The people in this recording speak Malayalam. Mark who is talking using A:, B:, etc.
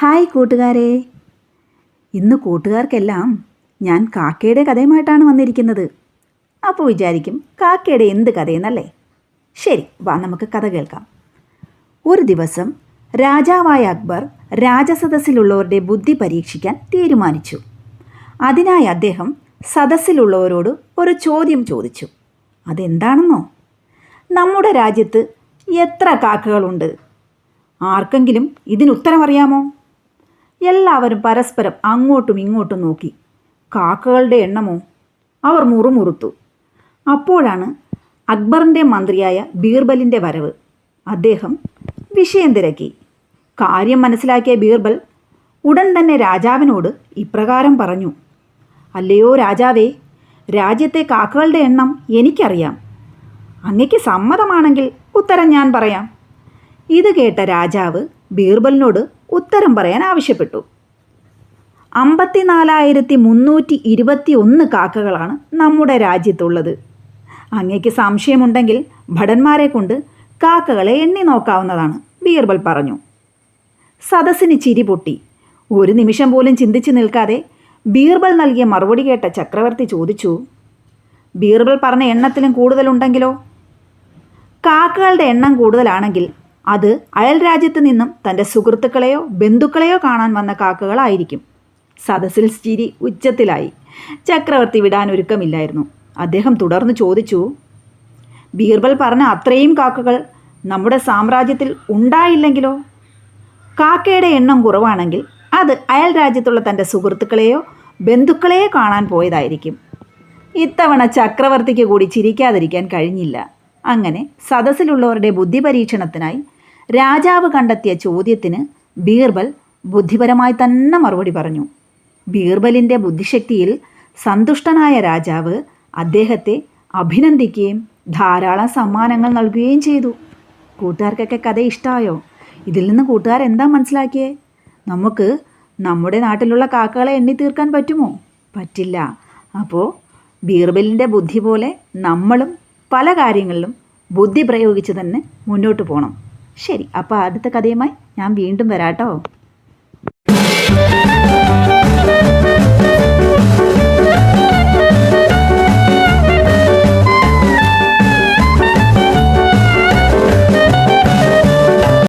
A: ഹായ് കൂട്ടുകാരെ, ഇന്ന് കൂട്ടുകാർക്കെല്ലാം ഞാൻ കാക്കയുടെ കഥയുമായിട്ടാണ് വന്നിരിക്കുന്നത്. അപ്പോൾ വിചാരിക്കും കാക്കയുടെ എന്ത് കഥയെന്നല്ലേ? ശരി, വാ നമുക്ക് കഥ കേൾക്കാം. ഒരു ദിവസം രാജാവായ അക്ബർ രാജസദസ്സിലുള്ളവരുടെ ബുദ്ധി പരീക്ഷിക്കാൻ തീരുമാനിച്ചു. അതിനായി അദ്ദേഹം സദസ്സിലുള്ളവരോട് ഒരു ചോദ്യം ചോദിച്ചു. അതെന്താണെന്നോ? നമ്മുടെ രാജ്യത്ത് എത്ര കാക്കകളുണ്ട്? ആർക്കെങ്കിലും ഇതിനുത്തരം അറിയാമോ? എല്ലാവരും പരസ്പരം അങ്ങോട്ടും ഇങ്ങോട്ടും നോക്കി. കാക്കകളുടെ എണ്ണമോ? അവർ മുറുമുറുത്തു. അപ്പോഴാണ് അക്ബറിൻ്റെ മന്ത്രിയായ ബീർബലിൻ്റെ വരവ്. അദ്ദേഹം വിഷയം തിരക്കി. കാര്യം മനസ്സിലാക്കിയ ബീർബൽ ഉടൻ തന്നെ രാജാവിനോട് ഇപ്രകാരം പറഞ്ഞു: അല്ലയോ രാജാവേ, രാജ്യത്തെ കാക്കകളുടെ എണ്ണം എനിക്കറിയാം. അങ്ങയ്ക്ക് സമ്മതമാണെങ്കിൽ ഉത്തരം ഞാൻ പറയാം. ഇത് കേട്ട രാജാവ് ബീർബലിനോട് ഉത്തരം പറയാൻ ആവശ്യപ്പെട്ടു. 54,321 കാക്കകളാണ് നമ്മുടെ രാജ്യത്തുള്ളത്. അങ്ങയ്ക്ക് സംശയമുണ്ടെങ്കിൽ ഭടന്മാരെ കൊണ്ട് കാക്കകളെ എണ്ണി നോക്കാവുന്നതാണ്, ബീർബൽ പറഞ്ഞു. സദസ്സിന് ചിരി പൊട്ടി. ഒരു നിമിഷം പോലും ചിന്തിച്ചു നിൽക്കാതെ ബീർബൽ നൽകിയ മറുപടി കേട്ട ചക്രവർത്തി ചോദിച്ചു: ബീർബൽ പറഞ്ഞ എണ്ണത്തിലും കൂടുതലുണ്ടെങ്കിലോ? കാക്കകളുടെ എണ്ണം കൂടുതലാണെങ്കിൽ അത് അയൽ രാജ്യത്ത് നിന്നും തൻ്റെ സുഹൃത്തുക്കളെയോ ബന്ധുക്കളെയോ കാണാൻ വന്ന കാക്കകളായിരിക്കും. സദസ്സിൽ ചിരി ഉച്ചത്തിലായി. ചക്രവർത്തി വിടാൻ ഒരുക്കമില്ലായിരുന്നു. അദ്ദേഹം തുടർന്ന് ചോദിച്ചു: ബീർബൽ പറഞ്ഞ അത്രയും കാക്കകൾ നമ്മുടെ സാമ്രാജ്യത്തിൽ ഉണ്ടായില്ലെങ്കിലോ? കാക്കയുടെ എണ്ണം കുറവാണെങ്കിൽ അത് അയൽ രാജ്യത്തുള്ള തൻ്റെ സുഹൃത്തുക്കളെയോ ബന്ധുക്കളെയോ കാണാൻ പോയതായിരിക്കും. ഇത്തവണ ചക്രവർത്തിക്ക് കൂടി ചിരിക്കാതിരിക്കാൻ കഴിഞ്ഞില്ല. അങ്ങനെ സദസ്സിലുള്ളവരുടെ ബുദ്ധി പരീക്ഷണത്തിനായി രാജാവ് കണ്ടെത്തിയ ചോദ്യത്തിന് ബീർബൽ ബുദ്ധിപരമായി തന്നെ മറുപടി പറഞ്ഞു. ബീർബലിൻ്റെ ബുദ്ധിശക്തിയിൽ സന്തുഷ്ടനായ രാജാവ് അദ്ദേഹത്തെ അഭിനന്ദിക്കുകയും ധാരാളം സമ്മാനങ്ങൾ നൽകുകയും ചെയ്തു. കൂട്ടുകാർക്കൊക്കെ കഥ ഇഷ്ടമായോ? ഇതിൽ നിന്ന് കൂട്ടുകാർ എന്താ മനസ്സിലാക്കിയേ? നമുക്ക് നമ്മുടെ നാട്ടിലുള്ള കാക്കകളെ എണ്ണി തീർക്കാൻ പറ്റുമോ? പറ്റില്ല. അപ്പോൾ ബീർബലിൻ്റെ ബുദ്ധി പോലെ നമ്മളും പല കാര്യങ്ങളിലും ബുദ്ധി പ്രയോഗിച്ച് തന്നെ മുന്നോട്ട് പോകണം. ശരി, അപ്പോൾ അടുത്ത കഥയുമായി ഞാൻ വീണ്ടും വരാട്ടോ.